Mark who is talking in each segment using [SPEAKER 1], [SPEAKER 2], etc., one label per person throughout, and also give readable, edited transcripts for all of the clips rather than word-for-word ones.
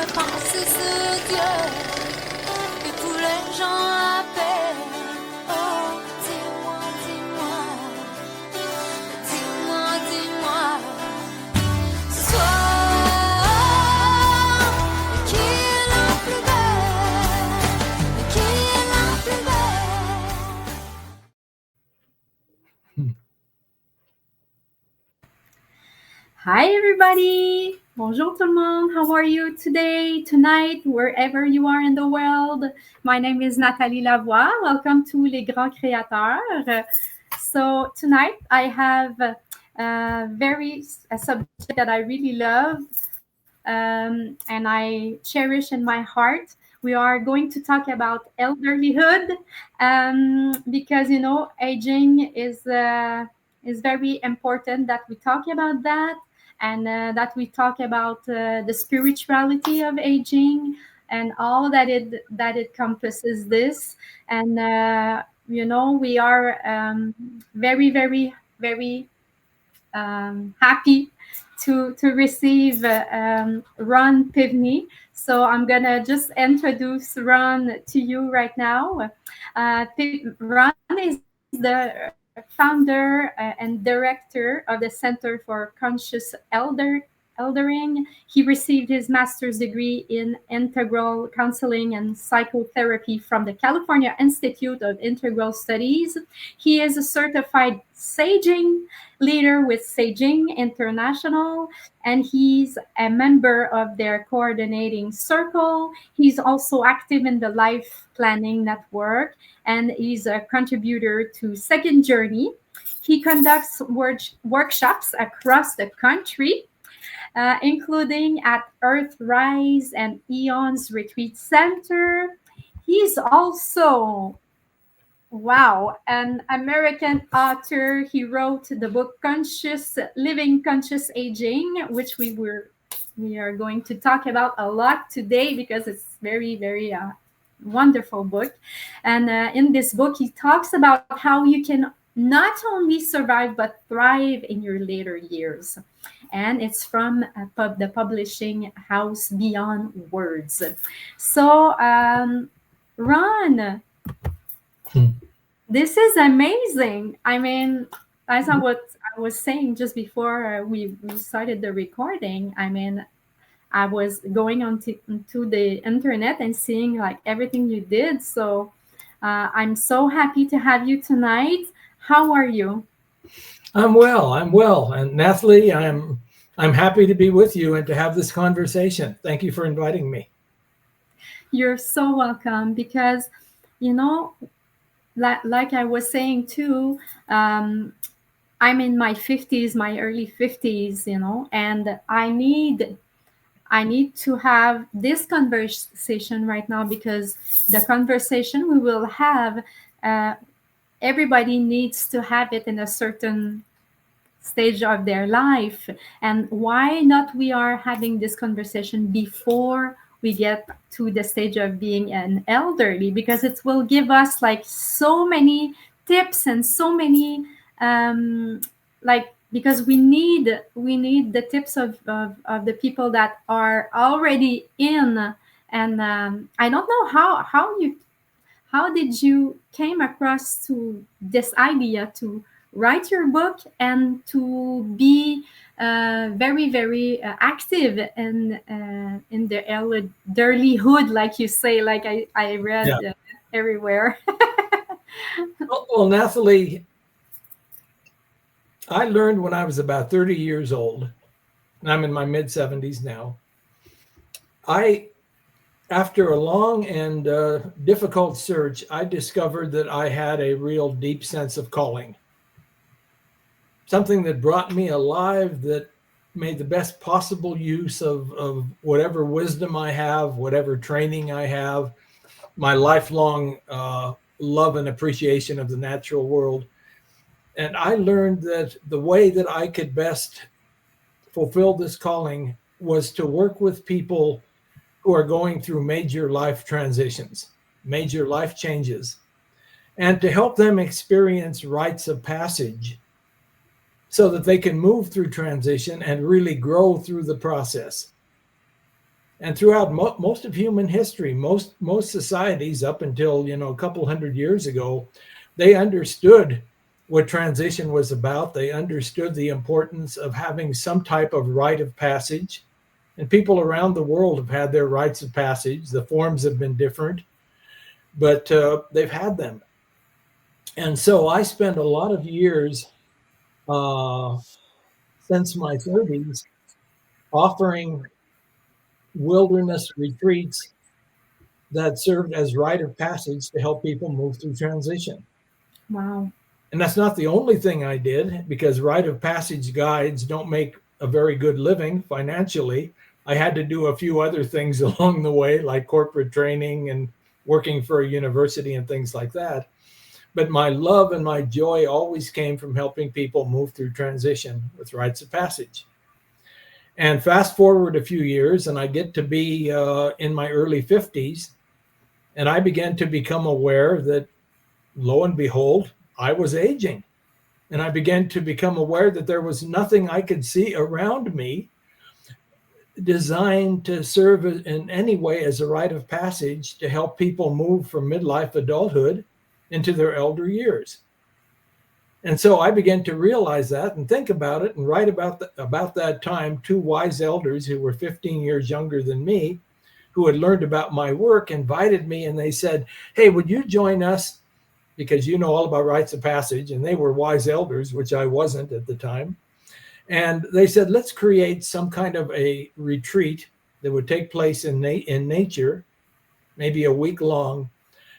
[SPEAKER 1] C'est ce Dieu que tous les gens appellent. Oh, dis-moi, dis-moi, dis-moi, dis-moi, ce soir, qui est la plus belle, qui est la plus belle?
[SPEAKER 2] Hi everybody! Bonjour tout le monde! How are you today, tonight, wherever you are in the world? My name is Nathalie Lavoie. Welcome to Les GreatCreators. So tonight I have a subject that I really love and I cherish in my heart. We are going to talk about elderlyhood because aging is very important that we talk about that, and that we talk about the spirituality of aging and all that it encompasses this. And we are very very very happy to receive Ron Pevny. So I'm gonna just introduce Ron to you right now. Ron is the founder and director of the Center for Conscious Eldering. He received his master's degree in integral counseling and psychotherapy from the California Institute of Integral Studies. He is a certified saging leader with Saging International, and he's a member of their coordinating circle. He's also active in the Life Planning Network, and he's a contributor to Second Journey. He conducts workshops across the country, including at Earthrise and Eons Retreat Center. He's also an American author. He wrote the book Living Conscious Aging, which we are going to talk about a lot today because it's very, very wonderful book. And in this book, he talks about how you can not only survive but thrive in your later years. And it's from the publishing house Beyond Words. So, Ron, this is amazing. I mean, that's not what I was saying just before we started the recording. I mean, I was going onto the internet and seeing like everything you did. So I'm so happy to have you tonight. How are you?
[SPEAKER 3] I'm well. And Nathalie, I'm happy to be with you and to have this conversation. Thank you for inviting me.
[SPEAKER 2] You're so welcome, because, like I was saying too, I'm in my 50s, my early 50s, and I need to have this conversation right now, because the conversation we will have, everybody needs to have it in a certain stage of their life. And why not we are having this conversation before we get to the stage of being an elderly, because it will give us like so many tips and so many because we need the tips of the people that are already in. And I don't know how did you came across to this idea to write your book and to be very very active in the elderlyhood, like you say, like I read everywhere.
[SPEAKER 3] Well, Nathalie, I learned when I was about 30 years old, and I'm in my mid 70s now. After a long and difficult search, I discovered that I had a real deep sense of calling. Something that brought me alive, that made the best possible use of whatever wisdom I have, whatever training I have, my lifelong love and appreciation of the natural world. And I learned that the way that I could best fulfill this calling was to work with people who are going through major life transitions, major life changes, and to help them experience rites of passage so that they can move through transition and really grow through the process. And throughout most of human history, most societies up until, a couple hundred years ago, they understood what transition was about. They understood the importance of having some type of rite of passage. And people around the world have had their rites of passage. The forms have been different, but they've had them. And so I spent a lot of years since my 30s offering wilderness retreats that served as rite of passage to help people move through transition.
[SPEAKER 2] Wow.
[SPEAKER 3] And that's not the only thing I did, because rite of passage guides don't make a very good living financially. I had to do a few other things along the way, like corporate training and working for a university and things like that. But my love and my joy always came from helping people move through transition with rites of passage. And fast forward a few years, and I get to be in my early 50s, and I began to become aware that, lo and behold, I was aging. And I began to become aware that there was nothing I could see around me designed to serve in any way as a rite of passage to help people move from midlife adulthood into their elder years. And so I began to realize that and think about it. And right about that time, two wise elders who were 15 years younger than me, who had learned about my work, invited me, and they said, "Hey, would you join us? Because you know all about rites of passage." And they were wise elders, which I wasn't at the time. And they said, "Let's create some kind of a retreat that would take place in nature, maybe a week long,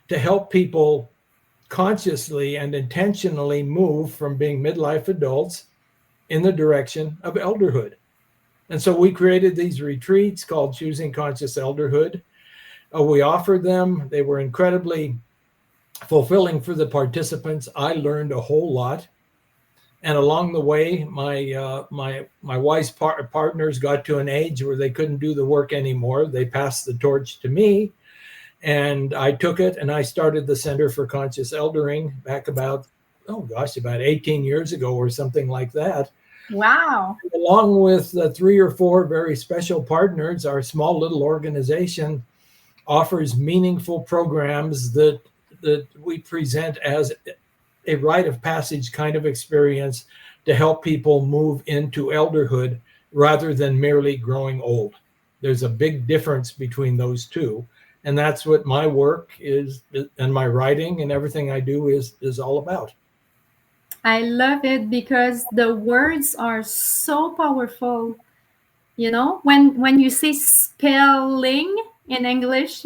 [SPEAKER 3] to help people consciously and intentionally move from being midlife adults in the direction of elderhood." And so we created these retreats called Choosing Conscious Elderhood. We offered them. They were incredibly fulfilling for the participants. I learned a whole lot. And along the way, my wise partners got to an age where they couldn't do the work anymore. They passed the torch to me, and I took it, and I started the Center for Conscious Eldering back about 18 years ago or something like that.
[SPEAKER 2] Wow.
[SPEAKER 3] Along with 3 or 4 very special partners, our small little organization offers meaningful programs that we present as a rite of passage kind of experience to help people move into elderhood rather than merely growing old. There's a big difference between those two. And that's what my work is, and my writing and everything I do is all about.
[SPEAKER 2] I love it because the words are so powerful. When you say spelling in English,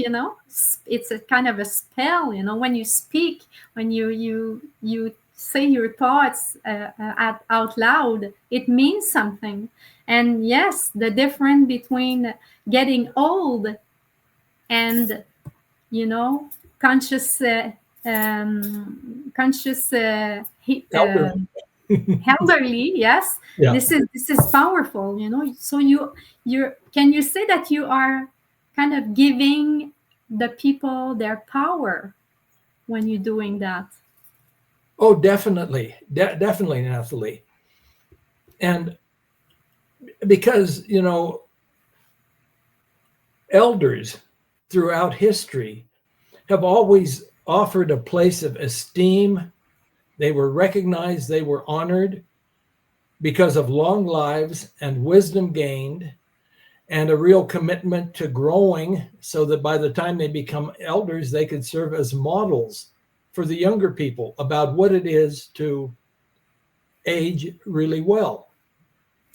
[SPEAKER 2] it's a kind of a spell. When you speak, when you say your thoughts out loud, it means something. And yes, the difference between getting old and conscious elderly. Yes.
[SPEAKER 3] Yeah.
[SPEAKER 2] This is powerful. So you can you say that you are kind of giving the people their power when you're doing that?
[SPEAKER 3] Oh, definitely. Definitely, Nathalie. And because, elders throughout history have always offered a place of esteem. They were recognized, they were honored because of long lives and wisdom gained and a real commitment to growing, so that by the time they become elders, they could serve as models for the younger people about what it is to age really well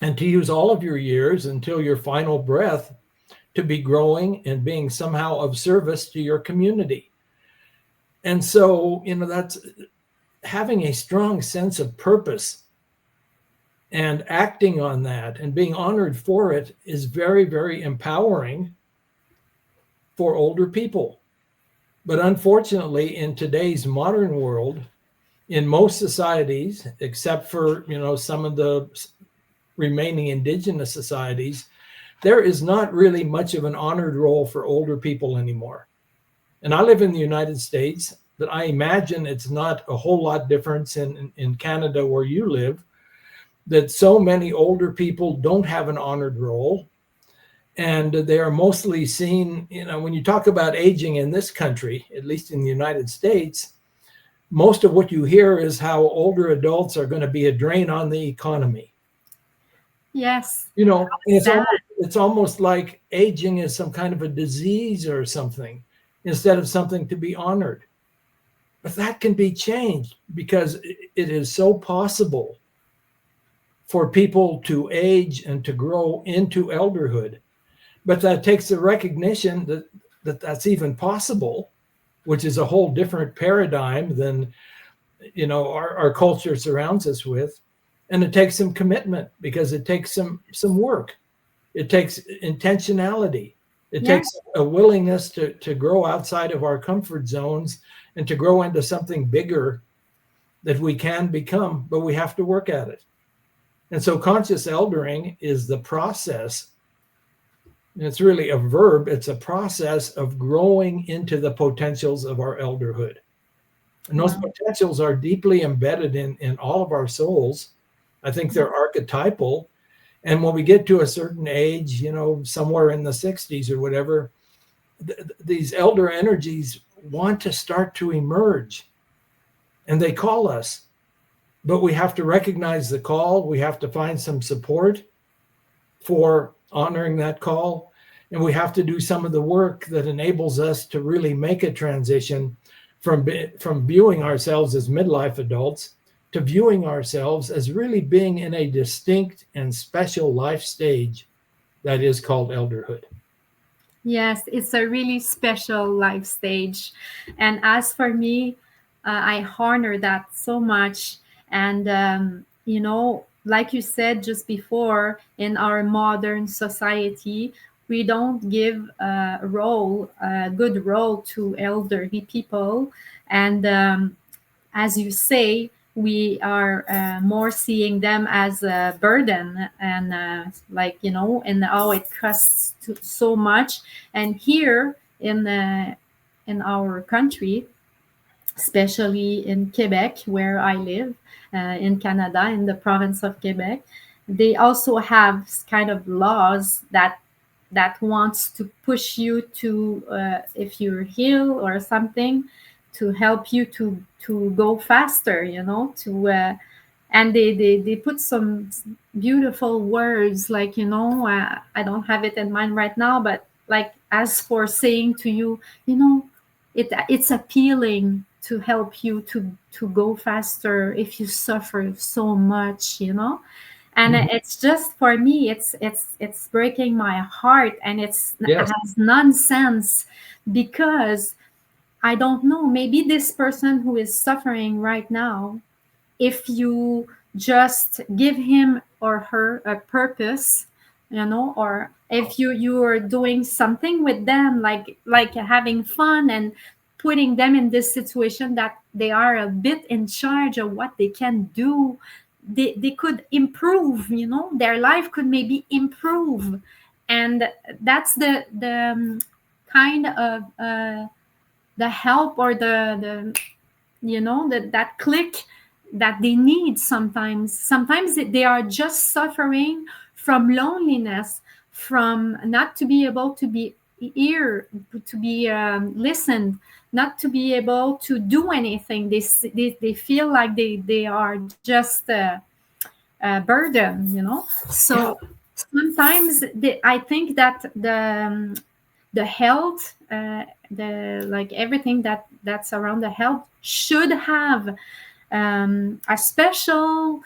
[SPEAKER 3] and to use all of your years until your final breath to be growing and being somehow of service to your community. And so, that's having a strong sense of purpose and acting on that and being honored for it is very, very empowering for older people. But unfortunately, in today's modern world, in most societies, except for, some of the remaining indigenous societies, there is not really much of an honored role for older people anymore. And I live in the United States, but I imagine it's not a whole lot different in Canada where you live, that so many older people don't have an honored role. And they are mostly seen, when you talk about aging in this country, at least in the United States, most of what you hear is how older adults are going to be a drain on the economy.
[SPEAKER 2] Yes.
[SPEAKER 3] It's almost like aging is some kind of a disease or something instead of something to be honored. But that can be changed, because it is so possible for people to age and to grow into elderhood. But that takes the recognition that that's even possible, which is a whole different paradigm than our culture surrounds us with. And it takes some commitment, because it takes some work. It takes intentionality. It
[SPEAKER 2] Yeah.
[SPEAKER 3] takes a willingness to grow outside of our comfort zones and to grow into something bigger that we can become, but we have to work at it. And so conscious eldering is the process. It's really a verb. It's a process of growing into the potentials of our elderhood. And those potentials are deeply embedded in all of our souls. I think they're archetypal. And when we get to a certain age, somewhere in the 60s or whatever, these elder energies want to start to emerge, and they call us. But we have to recognize the call. We have to find some support for honoring that call. And we have to do some of the work that enables us to really make a transition from viewing ourselves as midlife adults to viewing ourselves as really being in a distinct and special life stage that is called elderhood.
[SPEAKER 2] Yes, it's a really special life stage. And as for me, I honor that so much. And, like you said just before, in our modern society, we don't give a good role to elderly people. And as you say, we are more seeing them as a burden, and and how it costs so much. And here in our country, especially in Quebec, where I live, in Canada, in the province of Quebec, they also have kind of laws that wants to push you to, if you're ill or something, to help you to go faster, and they put some beautiful words, like, I don't have it in mind right now, but like, as for saying to you, it's appealing to help you to go faster if you suffer so much, and it's just, for me, it's breaking my heart, and it
[SPEAKER 3] Yes.
[SPEAKER 2] has nonsense, because I don't know, maybe this person who is suffering right now, if you just give him or her a purpose, or if you are doing something with them, like having fun, and putting them in this situation that they are a bit in charge of what they can do, they could improve, their life could maybe improve. And that's the kind of the help, or the that click that they need. Sometimes they are just suffering from loneliness, from not to be able to be here, to be listened, not to be able to do anything. They feel like they are just a burden, so sometimes I think that the health, the like everything that's around the health should have a special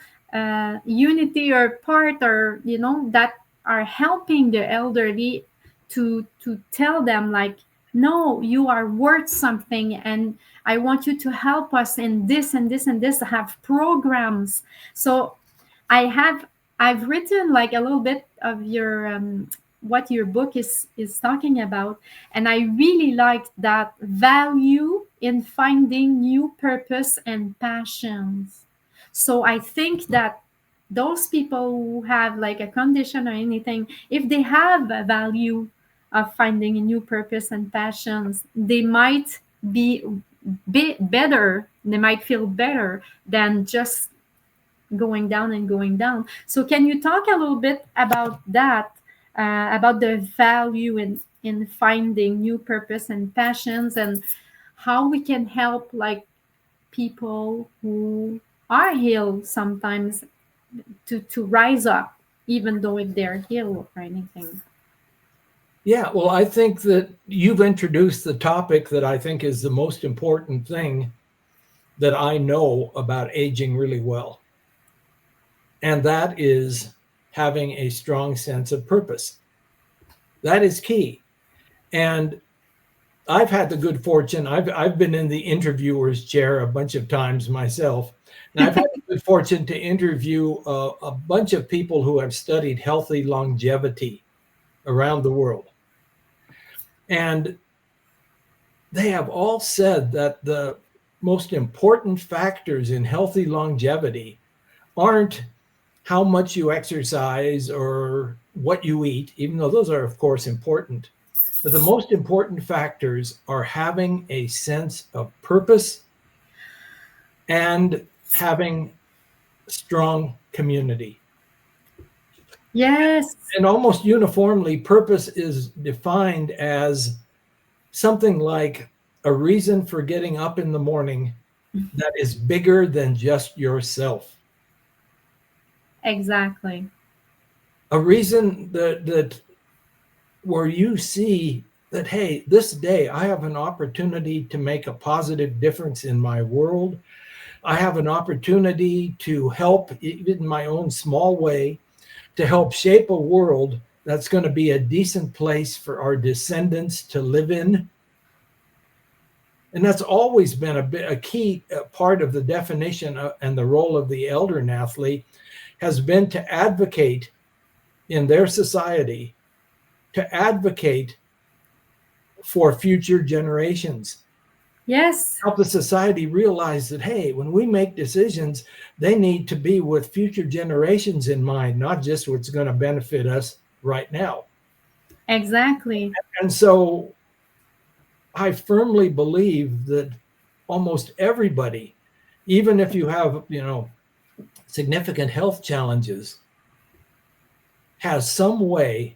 [SPEAKER 2] unity or part, or that are helping the elderly to tell them, like, no, you are worth something, and I want you to help us in this and this and this. Have programs. So I've written like a little bit of your what your book is talking about, and I really liked that value in finding new purpose and passions. So I think that those people who have like a condition or anything, if they have a value of finding a new purpose and passions, they might be better, they might feel better than just going down and going down. So can you talk a little bit about that? about the value in finding new purpose and passions, and how we can help like people who are ill sometimes to rise up, even though if they're ill or anything.
[SPEAKER 3] Yeah, well, I think that you've introduced the topic that I think is the most important thing that I know about aging really well. And that is having a strong sense of purpose. That is key. And I've had the good fortune, I've been in the interviewer's chair a bunch of times myself. And I've had the good fortune to interview a bunch of people who have studied healthy longevity around the world. And they have all said that the most important factors in healthy longevity aren't how much you exercise or what you eat, even though those are, of course, important. But the most important factors are having a sense of purpose and having strong community.
[SPEAKER 2] Yes,
[SPEAKER 3] And almost uniformly, purpose is defined as something like a reason for getting up in the morning that is bigger than just yourself.
[SPEAKER 2] exactly.
[SPEAKER 3] A reason that where you see that, hey, this day I have an opportunity to make a positive difference in my world. I have an opportunity to help, even in my own small way, to help shape a world that's going to be a decent place for our descendants to live in. And that's always been a key part of the definition and the role of the elder, Nathalie, has been to advocate in their society, to advocate for future generations.
[SPEAKER 2] Yes,
[SPEAKER 3] Help the society realize that, hey, when we make decisions, they need to be with future generations in mind, not just what's going to benefit us right now.
[SPEAKER 2] exactly.
[SPEAKER 3] And so I firmly believe that almost everybody, even if you have, significant health challenges, has some way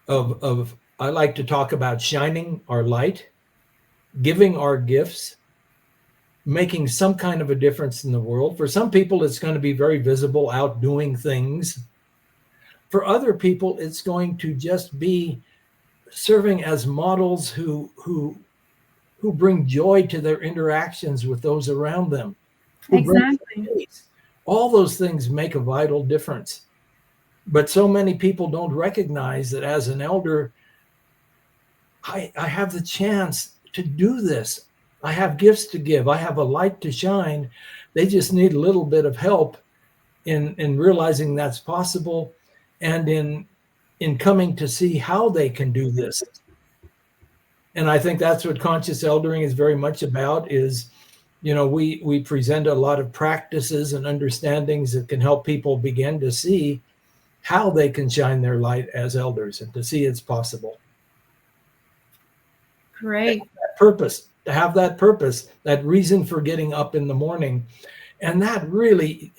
[SPEAKER 3] of I like to talk about shining our light, giving our gifts, making some kind of a difference in the world. For some people, it's going to be very visible, out doing things. For other people, it's going to just be serving as models who bring joy to their interactions with those around them, who bring
[SPEAKER 2] Exactly.
[SPEAKER 3] peace. All those things make a vital difference. But so many people don't recognize that as an elder, I have the chance to do this. I have gifts to give. I have a light to shine. They just need a little bit of help in realizing that's possible, and in coming to see how they can do this. And I think that's what conscious eldering is very much about. Is we present a lot of practices and understandings that can help people begin to see how they can shine their light as elders and to see it's possible.
[SPEAKER 2] Great.
[SPEAKER 3] To have that purpose, that reason for getting up in the morning. And that really,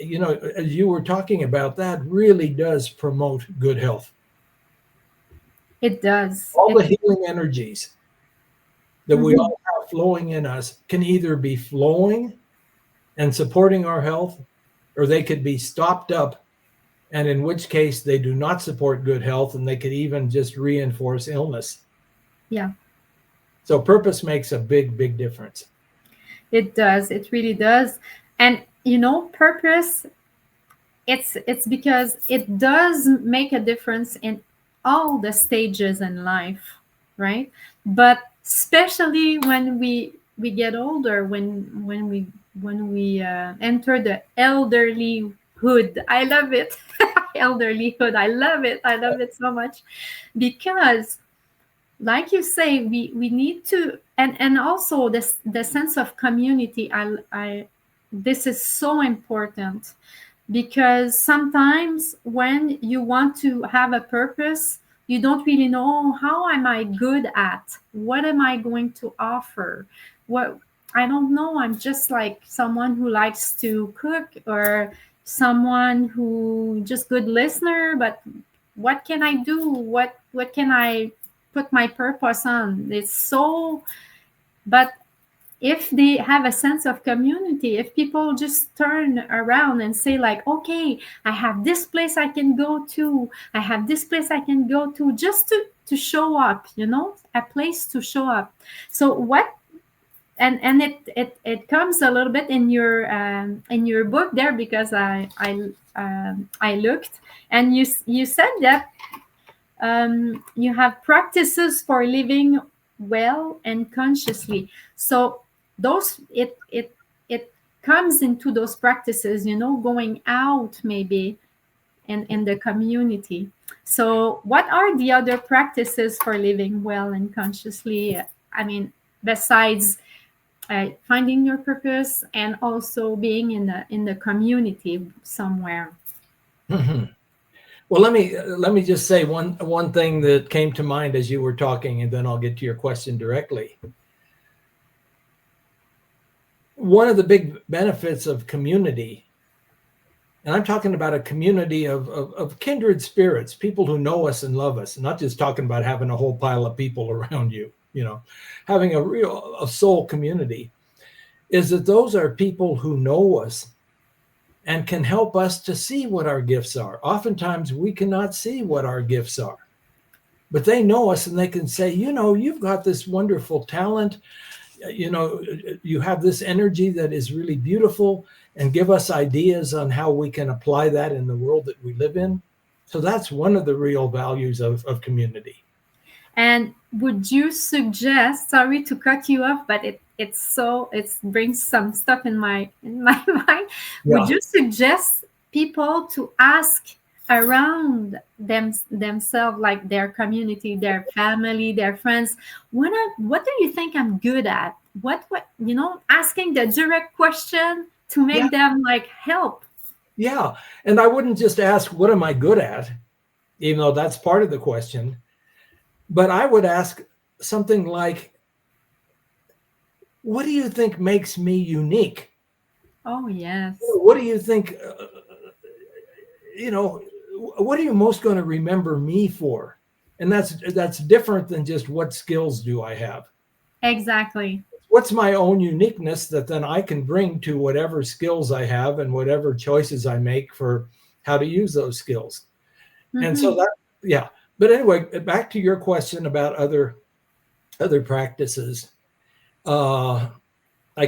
[SPEAKER 3] as you were talking about, that really does promote good health.
[SPEAKER 2] It does.
[SPEAKER 3] All the healing energies that we
[SPEAKER 2] Mhm.
[SPEAKER 3] all have flowing in us can either be flowing and supporting our health, or they could be stopped up, and in which case they do not support good health, and they could even just reinforce illness.
[SPEAKER 2] Yeah,
[SPEAKER 3] So purpose makes a big, big difference.
[SPEAKER 2] it does. It really does. And purpose, it's because it does make a difference in all the stages in life, right? But especially when we get older, when we enter the elderlyhood. I love it. Elderlyhood. I love it. I love it so much because, like you say, we need to, and also this the sense of community. I This is so important, because sometimes when you want to have a purpose, you don't really know, how am I good at, what am I going to offer, what, I don't know, I'm just like someone who likes to cook, or someone who just good listener, but what can I do? What can I put my purpose on? It's so, but if they have a sense of community, if people just turn around and say like, okay, I have this place I can go to, I have this place I can go to, just to show up, you know, a place to show up. So what, and it comes a little bit in your book there, because I looked, and you said that you have practices for living well and consciously. So those it comes into those practices, you know, going out maybe in the community. So what are the other practices for living well and consciously? I mean, besides finding your purpose and also being in the community somewhere.
[SPEAKER 3] Mhm. Well, let me just say one thing that came to mind as you were talking, and then I'll get to your question directly. One of the big benefits of community, and I'm talking about a community of kindred spirits, people who know us and love us, not just talking about having a whole pile of people around you, you know, having a soul community, is that those are people who know us and can help us to see what our gifts are. Oftentimes we cannot see what our gifts are, but they know us and they can say, you know, you've got this wonderful talent, you know, you have this energy that is really beautiful, and give us ideas on how we can apply that in the world that we live in. So that's one of the real values of community.
[SPEAKER 2] And would you suggest, sorry to cut you off, but it brings some stuff in my mind.
[SPEAKER 3] Yeah.
[SPEAKER 2] Would you suggest people to ask around themselves, like their community, their family, their friends, what do you think I'm good at? What you know, asking the direct question to make them like help.
[SPEAKER 3] Yeah. And I wouldn't just ask, what am I good at? Even though that's part of the question. But I would ask something like, what do you think makes me unique?
[SPEAKER 2] Oh, yes.
[SPEAKER 3] What do you think, you know, what are you most going to remember me for? And that's different than just what skills do I have?
[SPEAKER 2] Exactly.
[SPEAKER 3] What's my own uniqueness that then I can bring to whatever skills I have and whatever choices I make for how to use those skills. Mm-hmm. And so that, yeah. But anyway, back to your question about other practices. I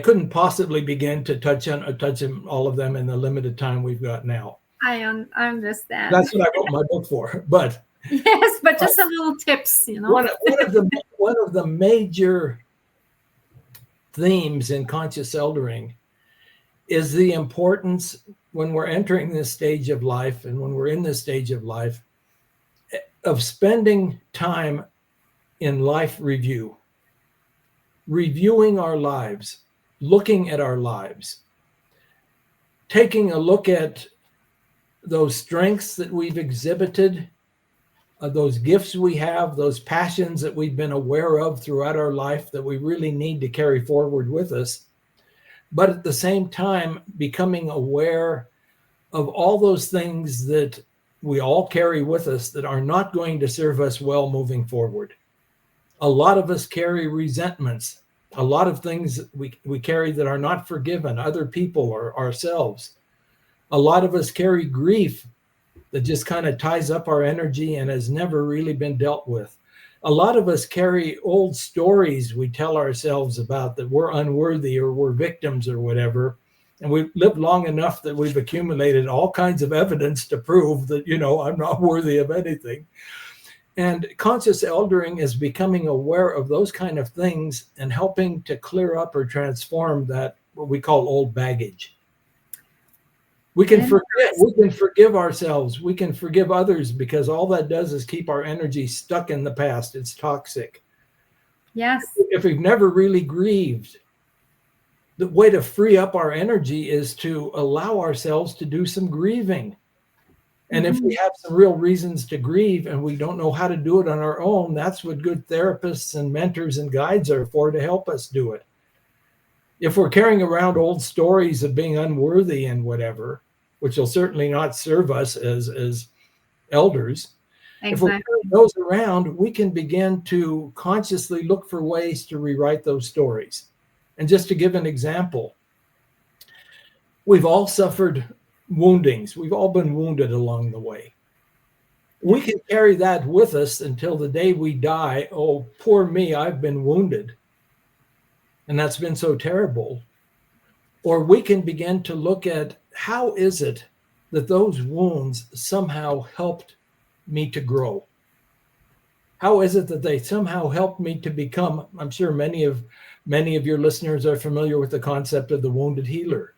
[SPEAKER 3] couldn't possibly begin to touch on all of them in the limited time we've got now.
[SPEAKER 2] I understand.
[SPEAKER 3] That's what I wrote my book for. But
[SPEAKER 2] yes, but just a little tips, you know.
[SPEAKER 3] One of the major themes in conscious eldering is the importance, when we're entering this stage of life and when we're in this stage of life, of spending time in life review, reviewing our lives, looking at our lives, taking a look at those strengths that we've exhibited, those gifts we have, those passions that we've been aware of throughout our life that we really need to carry forward with us. But at the same time, becoming aware of all those things that we all carry with us that are not going to serve us well moving forward. A lot of us carry resentments, a lot of things we carry that are not forgiven, other people or ourselves. A lot of us carry grief that just kind of ties up our energy and has never really been dealt with. A lot of us carry old stories we tell ourselves about that we're unworthy or we're victims or whatever. And we've lived long enough that we've accumulated all kinds of evidence to prove that, you know, I'm not worthy of anything. And conscious eldering is becoming aware of those kind of things and helping to clear up or transform that, what we call old baggage. We can forgive ourselves. We can forgive others, because all that does is keep our energy stuck in the past. It's toxic.
[SPEAKER 2] Yes.
[SPEAKER 3] If we've never really grieved, the way to free up our energy is to allow ourselves to do some grieving. And if we have some real reasons to grieve and we don't know how to do it on our own, that's what good therapists and mentors and guides are for, to help us do it. If we're carrying around old stories of being unworthy and whatever, which will certainly not serve us as elders, If we
[SPEAKER 2] Exactly.
[SPEAKER 3] turn those around, we can begin to consciously look for ways to rewrite those stories. And just to give an example, we've all suffered woundings. We've all been wounded along the way. We can carry that with us until the day we die. Oh, poor me, I've been wounded. And that's been so terrible. Or we can begin to look at how is it that those wounds somehow helped me to grow? How is it that they somehow helped me to become, I'm sure many of your listeners are familiar with the concept of the wounded healer.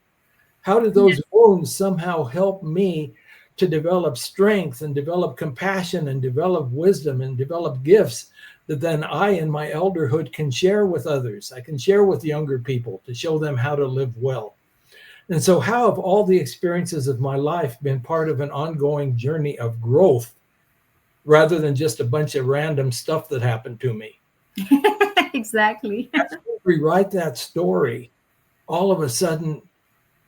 [SPEAKER 3] How did those wounds somehow help me to develop strength and develop compassion and develop wisdom and develop gifts that then I in my elderhood can share with others? I can share with younger people to show them how to live well. And so how have all the experiences of my life been part of an ongoing journey of growth rather than just a bunch of random stuff that happened to me?
[SPEAKER 2] Exactly.
[SPEAKER 3] As we rewrite that story, all of a sudden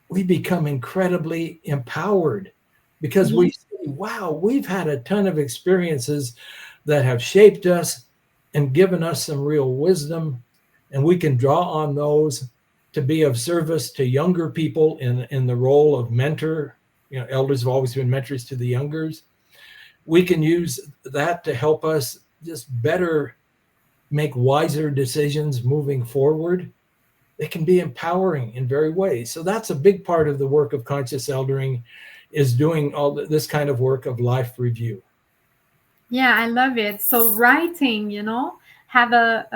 [SPEAKER 3] we become incredibly empowered because we see, wow, we've had a ton of experiences that have shaped us and given us some real wisdom, and we can draw on those to be of service to younger people in the role of mentor. You know, elders have always been mentors to the youngers. We can use that to help us just better make wiser decisions moving forward. They can be empowering in very ways. So that's a big part of the work of conscious eldering, is doing all this kind of work of life review.
[SPEAKER 2] Yeah, I love it. So writing, have a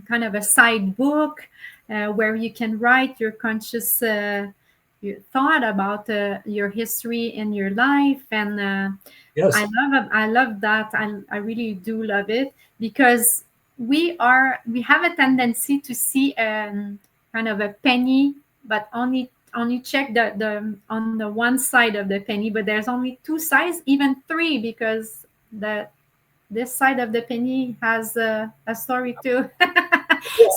[SPEAKER 2] kind of a side book where you can write your conscious your thought about your history in your life, and
[SPEAKER 3] Yes.
[SPEAKER 2] I love that. I really do love it because we have a tendency to see kind of a penny, but only check the on the one side of the penny, but there's only two sides, even three, because this side of the penny has a story too.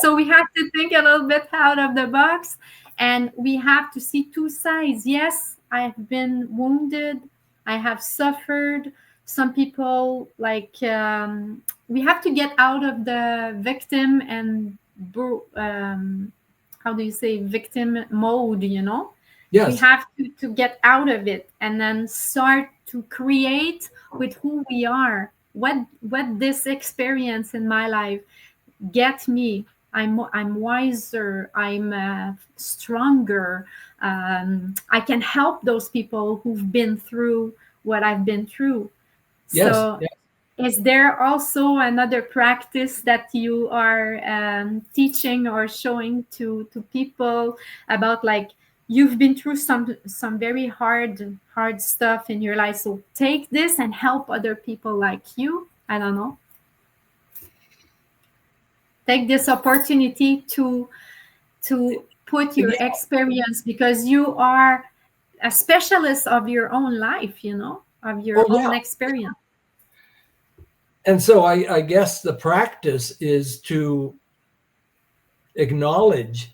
[SPEAKER 2] So we have to think a little bit out of the box, and we have to see two sides. Yes, I've been wounded, I have suffered. Some people we have to get out of the victim and how do you say victim mode,
[SPEAKER 3] Yes.
[SPEAKER 2] We have to get out of it and then start to create with who we are. What this experience in my life get me? I'm wiser, I'm stronger, I can help those people who've been through what I've been through.
[SPEAKER 3] Yes.
[SPEAKER 2] So
[SPEAKER 3] Yes.
[SPEAKER 2] is there also another practice that you are teaching or showing to people about, like, you've been through some very hard stuff in your life, so take this and help other people like you? I don't know. Take this opportunity to put your experience, because you are a specialist of your own life, of your own experience.
[SPEAKER 3] And so I guess the practice is to acknowledge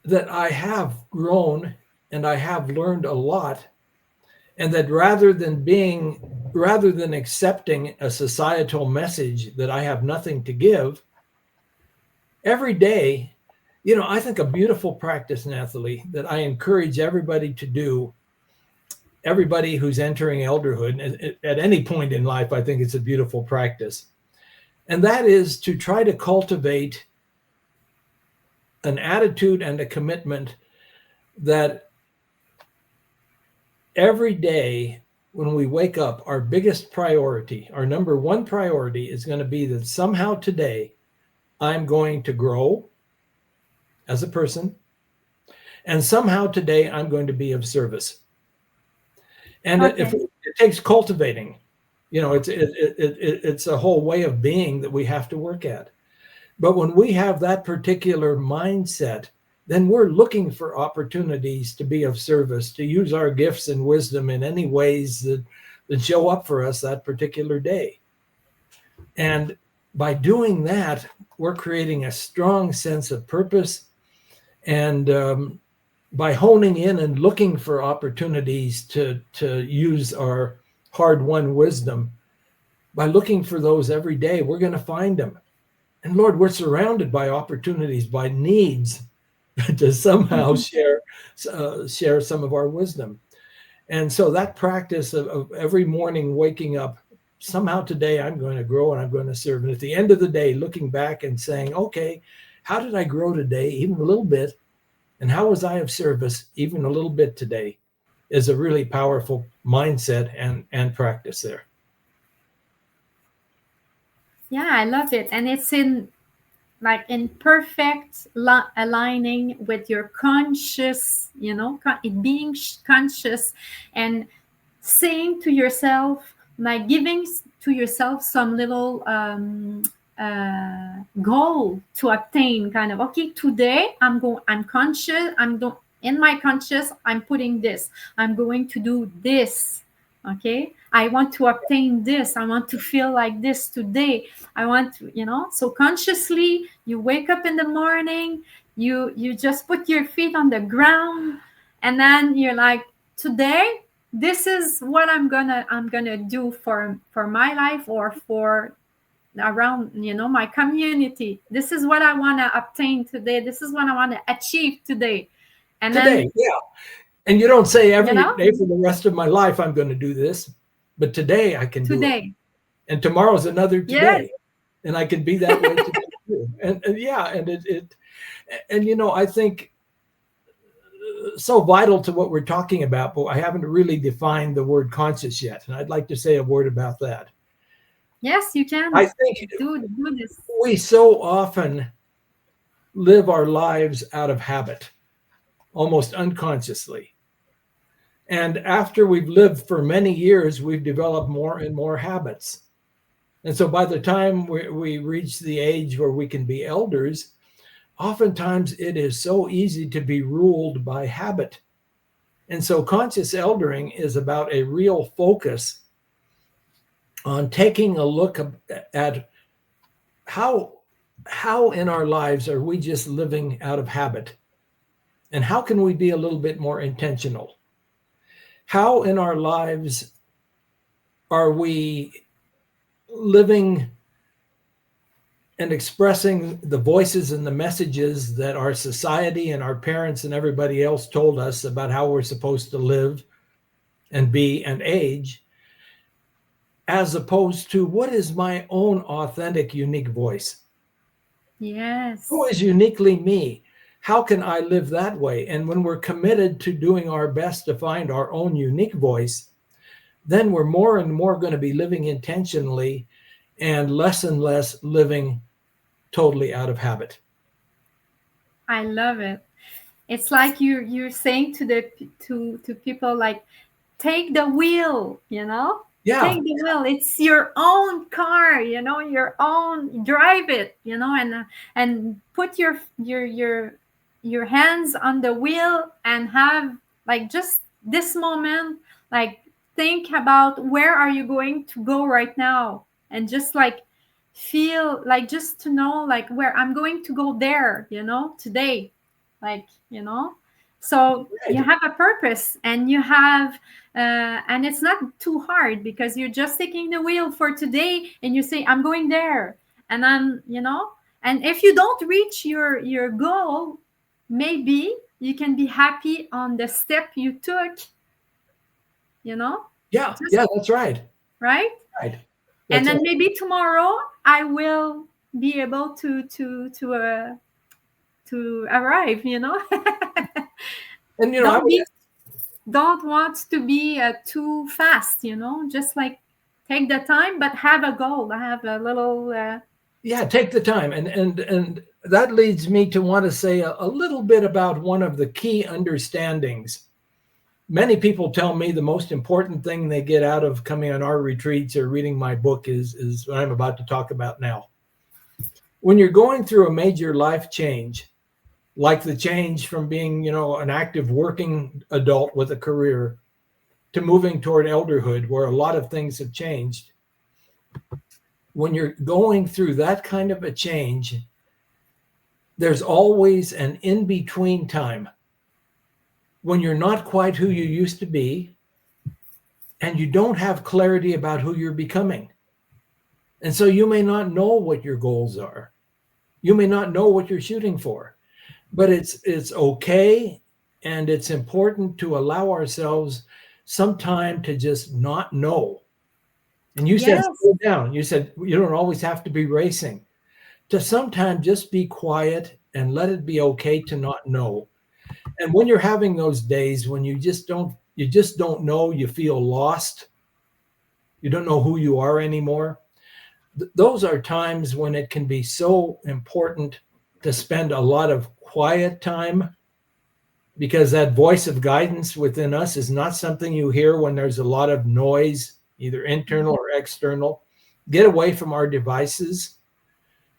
[SPEAKER 3] that I have grown and I have learned a lot, and that rather than accepting a societal message that I have nothing to give, every day, I think a beautiful practice, Nathalie, that I encourage everybody to do, everybody who's entering elderhood at any point in life, I think it's a beautiful practice. And that is to try to cultivate an attitude and a commitment that every day when we wake up, our biggest priority, our number one priority, is going to be that somehow today I'm going to grow as a person, and somehow today I'm going to be of service. And if it takes cultivating, it's a whole way of being that we have to work at. But when we have that particular mindset, then we're looking for opportunities to be of service, to use our gifts and wisdom in any ways that show up for us that particular day. And by doing that, we're creating a strong sense of purpose. And by honing in and looking for opportunities to use our hard-won wisdom, by looking for those every day, we're going to find them. And Lord, we're surrounded by opportunities, by needs to somehow share some of our wisdom. And so that practice of every morning waking up, somehow today I'm going to grow and I'm going to serve. And at the end of the day, looking back and saying, okay, how did I grow today, even a little bit? And how was I of service, even a little bit today, is a really powerful mindset and practice there.
[SPEAKER 2] Yeah, I love it. And it's in perfect aligning with your conscious, being conscious and saying to yourself, like giving to yourself some little goal to obtain, kind of, okay, today I'm conscious, in my conscious, I'm putting this, I'm going to do this. Okay, I want to obtain this. I want to feel like this today. I want to, so consciously you wake up in the morning, you just put your feet on the ground, and then you're like, today, this is what I'm gonna do for my life or for around, my community. This is what I want to obtain today. This is what I want to achieve today. And
[SPEAKER 3] today,
[SPEAKER 2] then,
[SPEAKER 3] yeah. And you don't say every day for the rest of my life, I'm going to do this, but today I can do it. And tomorrow's another today. Yes. And I can be that way today too. And I think so vital to what we're talking about, but I haven't really defined the word conscious yet. And I'd like to say a word about that.
[SPEAKER 2] Yes, you can.
[SPEAKER 3] I think
[SPEAKER 2] do this.
[SPEAKER 3] We so often live our lives out of habit, almost unconsciously. And after we've lived for many years, we've developed more and more habits. And so by the time we reach the age where we can be elders, oftentimes it is so easy to be ruled by habit. And so conscious eldering is about a real focus on taking a look at how in our lives are we just living out of habit? And how can we be a little bit more intentional? How in our lives are we living and expressing the voices and the messages that our society and our parents and everybody else told us about how we're supposed to live and be and age, as opposed to what is my own authentic, unique voice?
[SPEAKER 2] Yes.
[SPEAKER 3] Who is uniquely me? How can I live that way? And when we're committed to doing our best to find our own unique voice, then we're more and more going to be living intentionally and less living totally out of habit.
[SPEAKER 2] I love it. It's like you're saying to people, like, take the wheel,
[SPEAKER 3] Yeah.
[SPEAKER 2] Take the wheel. It's your own car, your own, drive it, and put your hands on the wheel and have, like, just this moment, like, think about where are you going to go right now, and just like feel like, just to know, like, where I'm going to go there, today, like, so
[SPEAKER 3] right.
[SPEAKER 2] You have a purpose, and you have and it's not too hard, because you're just taking the wheel for today, and you say, I'm going there, and then, and if you don't reach your goal, maybe you can be happy on the step you took,
[SPEAKER 3] Yeah, that's right.
[SPEAKER 2] Right.
[SPEAKER 3] Right.
[SPEAKER 2] And then maybe tomorrow I will be able to arrive,
[SPEAKER 3] And
[SPEAKER 2] don't want to be too fast, just like take the time, but have a goal, have a little
[SPEAKER 3] take the time. And that leads me to want to say a little bit about one of the key understandings. Many people tell me the most important thing they get out of coming on our retreats or reading my book is what I'm about to talk about now. When you're going through a major life change, like the change from being, an active working adult with a career to moving toward elderhood, where a lot of things have changed. When you're going through that kind of a change, there's always an in-between time when you're not quite who you used to be, and you don't have clarity about who you're becoming. And so you may not know what your goals are. You may not know what you're shooting for, but it's okay, and it's important to allow ourselves some time to just not know. And you said
[SPEAKER 2] Yes.
[SPEAKER 3] slow down. You said you don't always have to be racing. To sometimes just be quiet and let it be okay to not know. And when you're having those days when you just don't know, you feel lost, you don't know who you are anymore. Those are times when it can be so important to spend a lot of quiet time, because that voice of guidance within us is not something you hear when there's a lot of noise, either internal or external. Get away from our devices,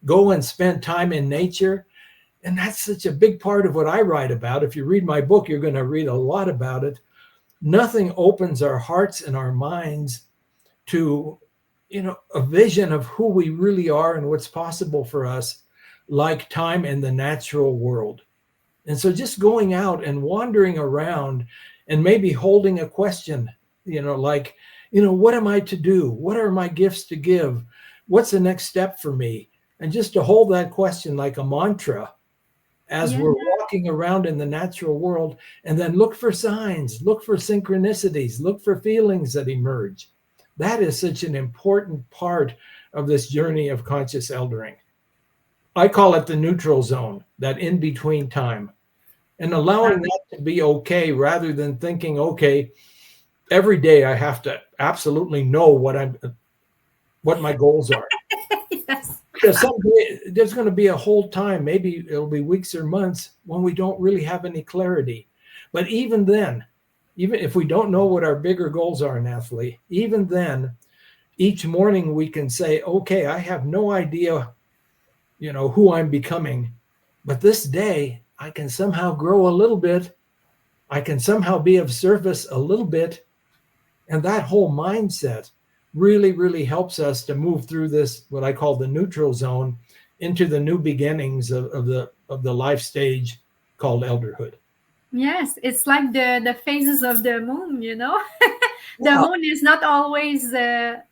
[SPEAKER 3] go and spend time in nature. And that's such a big part of what I write about. If you read my book, you're going to read a lot about it. Nothing opens our hearts and our minds to, a vision of who we really are and what's possible for us, like time in the natural world. And so just going out and wandering around and maybe holding a question, like, what am I to do? What are my gifts to give? What's the next step for me? And just to hold that question like a mantra as
[SPEAKER 2] Yeah.
[SPEAKER 3] we're walking around in the natural world, and then look for signs, look for synchronicities, look for feelings that emerge. That is such an important part of this journey of conscious eldering. I call it the neutral zone, that in between time, and allowing that to be okay rather than thinking, okay, every day I have to absolutely know what my goals are.
[SPEAKER 2] Yes.
[SPEAKER 3] Because someday there's going to be a whole time, maybe it'll be weeks or months, when we don't really have any clarity. But even then, even if we don't know what our bigger goals are, Nathalie, even then, each morning we can say, okay, I have no idea, who I'm becoming, but this day I can somehow grow a little bit. I can somehow be of service a little bit. And that whole mindset really, really helps us to move through this, what I call the neutral zone, into the new beginnings of the life stage called elderhood.
[SPEAKER 2] Yes, it's like the phases of the moon, you know. The
[SPEAKER 3] Yeah,
[SPEAKER 2] moon is not always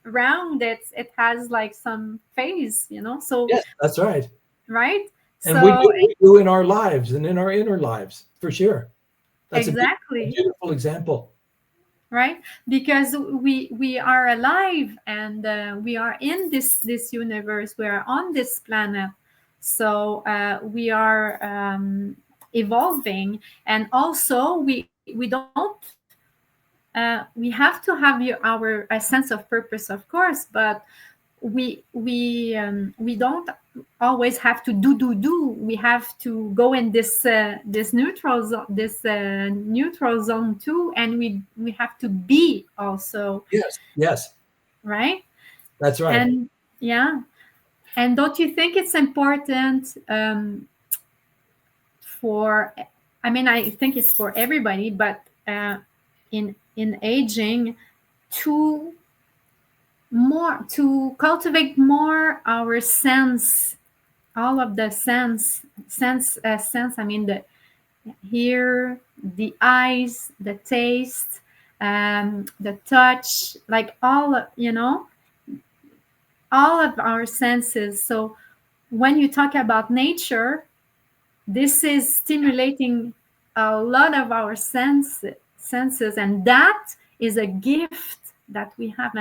[SPEAKER 2] round. It has like some phase, you know. So
[SPEAKER 3] yes, that's right.
[SPEAKER 2] right.
[SPEAKER 3] And we
[SPEAKER 2] So
[SPEAKER 3] do, we do in our lives and in our inner lives, for sure. That's a
[SPEAKER 2] exactly,
[SPEAKER 3] beautiful example.
[SPEAKER 2] right, because we are alive, and we are in this universe. We are on this planet, so we are evolving, and also we don't we have to have our a sense of purpose, of course, but we don't always have to do. We have to go in this neutral zone too, and we have to be also,
[SPEAKER 3] Yes, yes,
[SPEAKER 2] right.
[SPEAKER 3] that's right.
[SPEAKER 2] And yeah, and don't you think it's important for, I mean, I think it's for everybody, but in aging, to to cultivate more our sense, all of the sense, I mean, the hear, the eyes, the taste, the touch, like all of our senses. So when you talk about nature, this is stimulating a lot of our senses, and that is a gift that we have.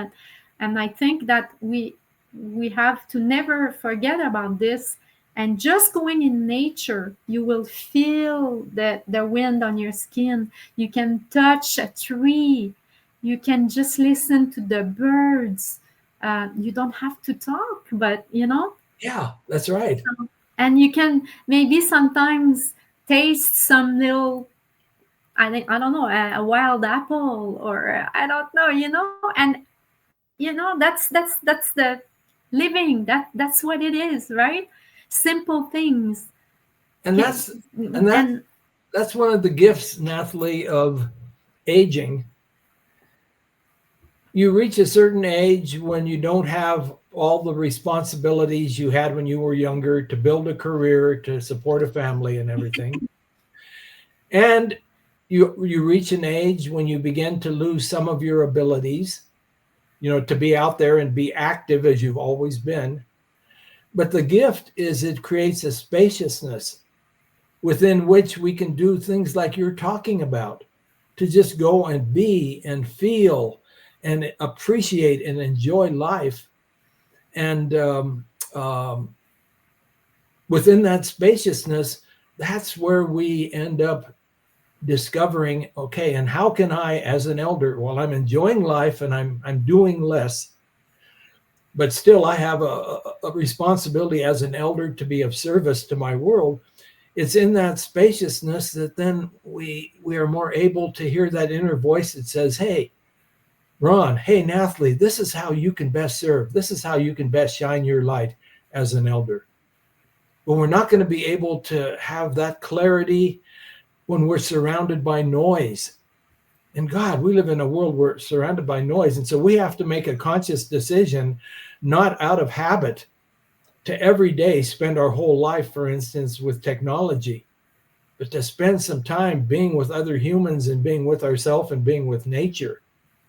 [SPEAKER 2] And I think that we have to never forget about this. And just going in nature, you will feel the wind on your skin. You can touch a tree. You can just listen to the birds. You don't have to talk, but
[SPEAKER 3] Yeah, that's right.
[SPEAKER 2] and you can maybe sometimes taste some little, I don't know, a wild apple, or I don't know, and that's the living, that's what it is, right? Simple things
[SPEAKER 3] And
[SPEAKER 2] can,
[SPEAKER 3] that's and that
[SPEAKER 2] and
[SPEAKER 3] that's one of the gifts, Nathalie, of aging. You reach a certain age when you don't have all the responsibilities you had when you were younger, to build a career, to support a family and everything. And you reach an age when you begin to lose some of your abilities, to be out there and be active as you've always been. But the gift is it creates a spaciousness within which we can do things like you're talking about, to just go and be and feel and appreciate and enjoy life. And within that spaciousness, that's where we end up discovering, okay, and how can I, as an elder, while I'm enjoying life and I'm doing less, but still I have a responsibility as an elder to be of service to my world. It's in that spaciousness that then we are more able to hear that inner voice that says, hey, Ron, hey, Nathalie, this is how you can best serve. This is how you can best shine your light as an elder. But we're not going to be able to have that clarity when we're surrounded by noise. And God, we live in a world where we're surrounded by noise. And so we have to make a conscious decision, not out of habit, to every day spend our whole life, for instance, with technology, but to spend some time being with other humans and being with ourselves and being with nature.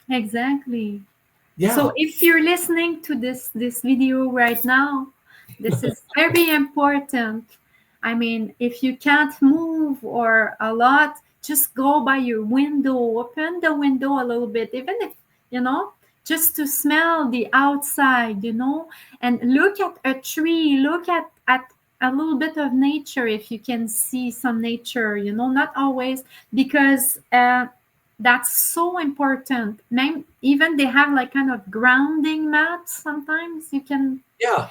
[SPEAKER 2] Exactly.
[SPEAKER 3] Yeah.
[SPEAKER 2] So if you're listening to this video right now, this is very important. I mean, if you can't move or a lot, just go by your window, open the window a little bit, even if, just to smell the outside, and look at a tree, look at a little bit of nature if you can see some nature, not always, because that's so important. Even they have like kind of grounding mats sometimes you can,
[SPEAKER 3] Yeah.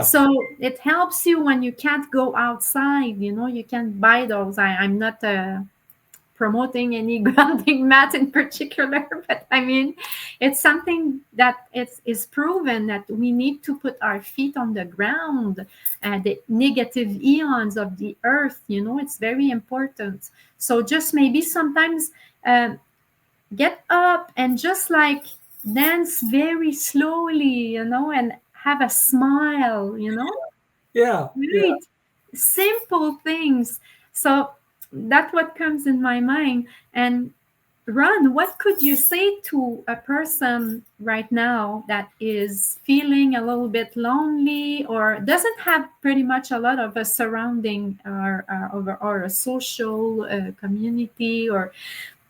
[SPEAKER 2] So it helps you when you can't go outside, you can buy those. I'm not promoting any grounding mat in particular, but I mean, it's something that is proven that we need to put our feet on the ground, the negative eons of the earth, it's very important. So just maybe sometimes get up and just like dance very slowly, and have a smile,
[SPEAKER 3] Yeah.
[SPEAKER 2] Right. Simple things. So that's what comes in my mind. And Ron, what could you say to a person right now that is feeling a little bit lonely or doesn't have pretty much a lot of a surrounding or a social community,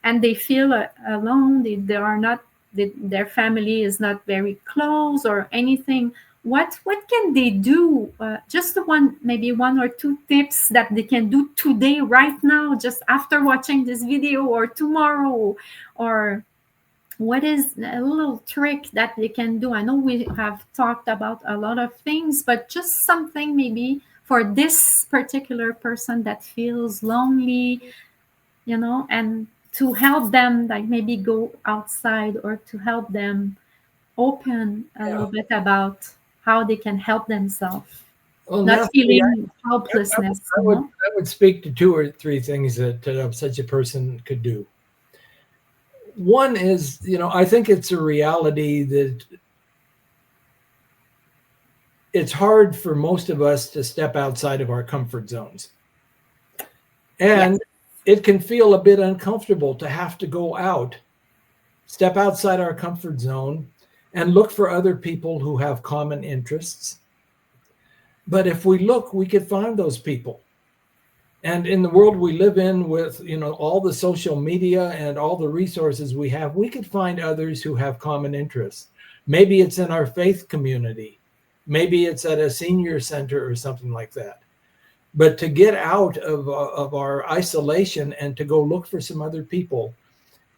[SPEAKER 2] and they feel alone, they are not, their family is not very close or anything? What can they do? Just maybe one or two tips that they can do today, right now, just after watching this video, or tomorrow, or what is a little trick that they can do? I know we have talked about a lot of things, but just something maybe for this particular person that feels lonely, and to help them, like maybe go outside, or to help them open a little bit about how they can help themselves,
[SPEAKER 3] Well,
[SPEAKER 2] not
[SPEAKER 3] Nathalie,
[SPEAKER 2] feeling helplessness.
[SPEAKER 3] I would speak to two or three things that such a person could do. One is, I think it's a reality that it's hard for most of us to step outside of our comfort zones. And it can feel a bit uncomfortable to have to go out, step outside our comfort zone, and look for other people who have common interests. But if we look, we could find those people. And in the world we live in, with all the social media and all the resources we have, we could find others who have common interests. Maybe it's in our faith community. Maybe it's at a senior center or something like that. But to get out of our isolation and to go look for some other people,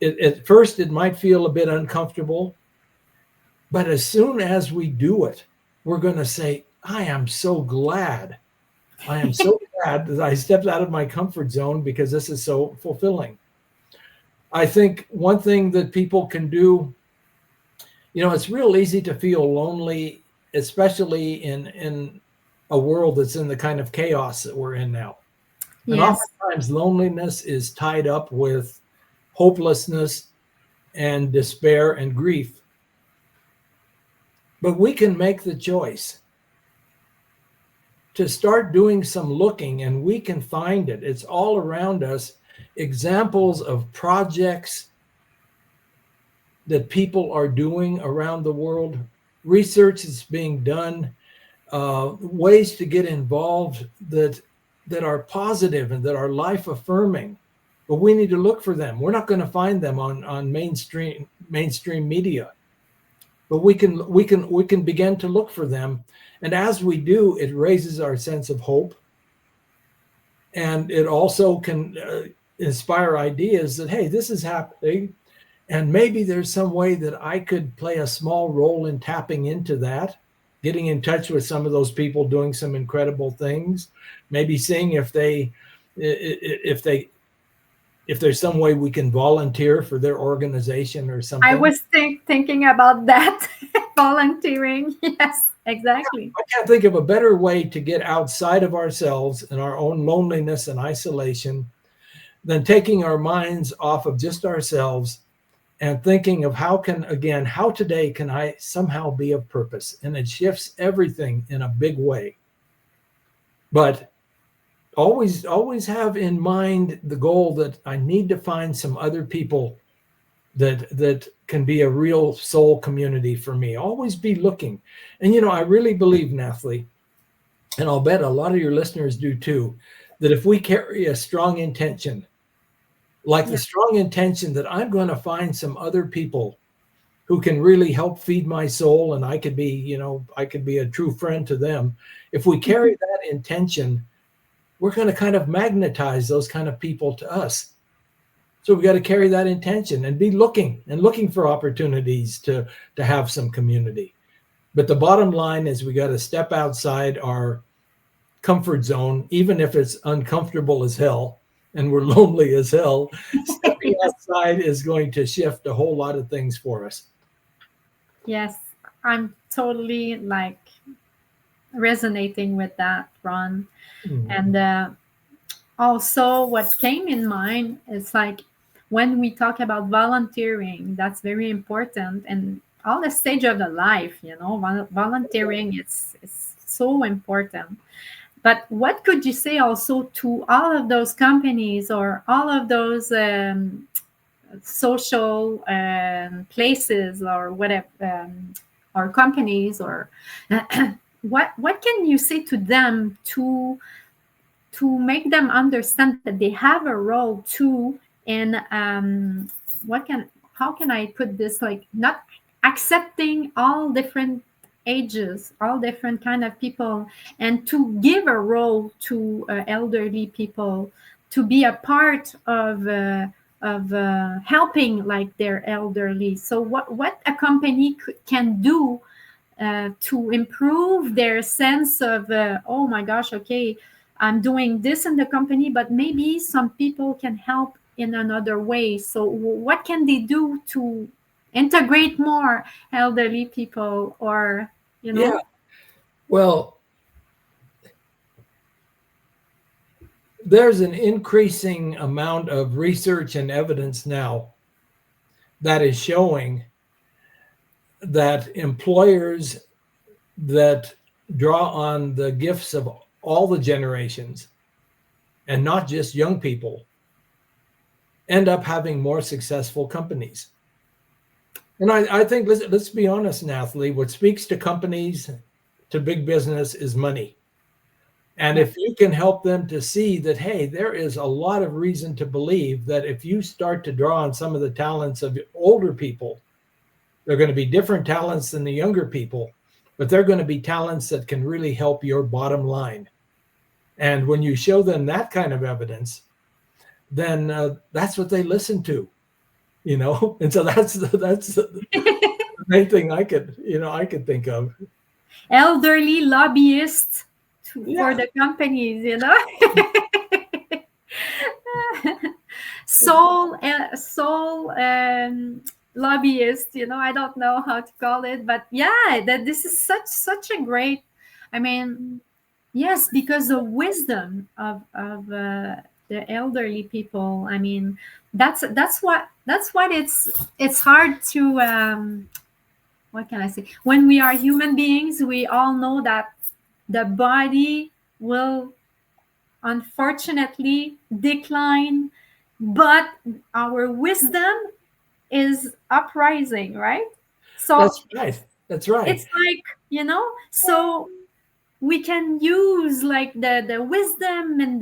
[SPEAKER 3] at first it might feel a bit uncomfortable. But as soon as we do it, we're going to say, I am so glad. I am so glad that I stepped out of my comfort zone, because this is so fulfilling. I think one thing that people can do, it's real easy to feel lonely, especially in a world that's in the kind of chaos that we're in now. And oftentimes loneliness is tied up with hopelessness and despair and grief. But we can make the choice to start doing some looking, and we can find it. It's all around us. examples of projects that people are doing around the world, research is being done, ways to get involved that are positive and that are life affirming. But we need to look for them. We're not going to find them on mainstream media, but we can begin to look for them. And as we do, it raises our sense of hope, and it also can inspire ideas that, hey, this is happening, and maybe there's some way that I could play a small role in tapping into that, getting in touch with some of those people doing some incredible things, maybe seeing if there's some way we can volunteer for their organization or something.
[SPEAKER 2] I was thinking about that. Volunteering. Yes, exactly.
[SPEAKER 3] I can't think of a better way to get outside of ourselves and our own loneliness and isolation than taking our minds off of just ourselves and thinking of how today can I somehow be of purpose? And it shifts everything in a big way. But always have in mind the goal that I need to find some other people that can be a real soul community for me. Always be looking. And, I really believe, Nathalie, and I'll bet a lot of your listeners do too, that if we carry a strong intention, like the strong intention that I'm going to find some other people who can really help feed my soul, and I could be a true friend to them. If we carry that intention, we're going to kind of magnetize those kind of people to us. So we got to carry that intention and be looking for opportunities to have some community. But the bottom line is we got to step outside our comfort zone, even if it's uncomfortable as hell and we're lonely as hell. Stepping outside is going to shift a whole lot of things for us.
[SPEAKER 2] Yes, I'm totally resonating with that, Ron. Mm-hmm. And also what came in mind is when we talk about volunteering, that's very important. And all the stage of the life, volunteering is so important. But what could you say also to all of those companies or all of those social places or whatever, or companies, or what can you say to them to make them understand that they have a role too in how can I put this, not accepting all different ages, all different kind of people, and to give a role to elderly people to be a part of helping their elderly. So what a company can do to improve their sense of oh my gosh, okay, I'm doing this in the company, but maybe some people can help in another way. So what can they do to integrate more elderly people, or
[SPEAKER 3] Yeah. Well, there's an increasing amount of research and evidence now that is showing that employers that draw on the gifts of all the generations and not just young people end up having more successful companies. And I think, let's be honest, Nathalie, what speaks to companies, to big business, is money. And if you can help them to see that, hey, there is a lot of reason to believe that if you start to draw on some of the talents of older people, they're going to be different talents than the younger people, but they're going to be talents that can really help your bottom line. And when you show them that kind of evidence, then that's what they listen to, And so that's the main thing I could think of.
[SPEAKER 2] Elderly lobbyists for the companies, soul lobbyist, I don't know how to call it, but that this is such a great, yes, because the wisdom of the elderly people, that's what it's hard to what can I say? When we are human beings, we all know that the body will unfortunately decline but our wisdom is uprising, right? So
[SPEAKER 3] That's right. That's right.
[SPEAKER 2] it's like, so we can use like the wisdom and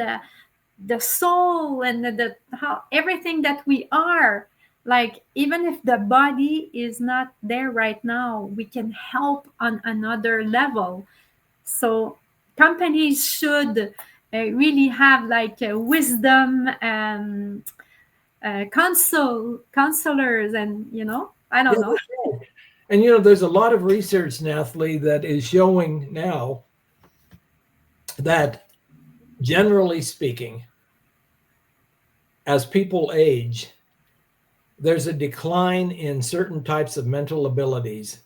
[SPEAKER 2] the soul and the how everything that we are, like even if the body is not there right now, we can help on another level. So companies should really have like a wisdom counselors, and I
[SPEAKER 3] Yeah,
[SPEAKER 2] don't know.
[SPEAKER 3] that's right. And there's a lot of research, Nathalie, that is showing now that generally speaking, as people age, there's a decline in certain types of mental abilities,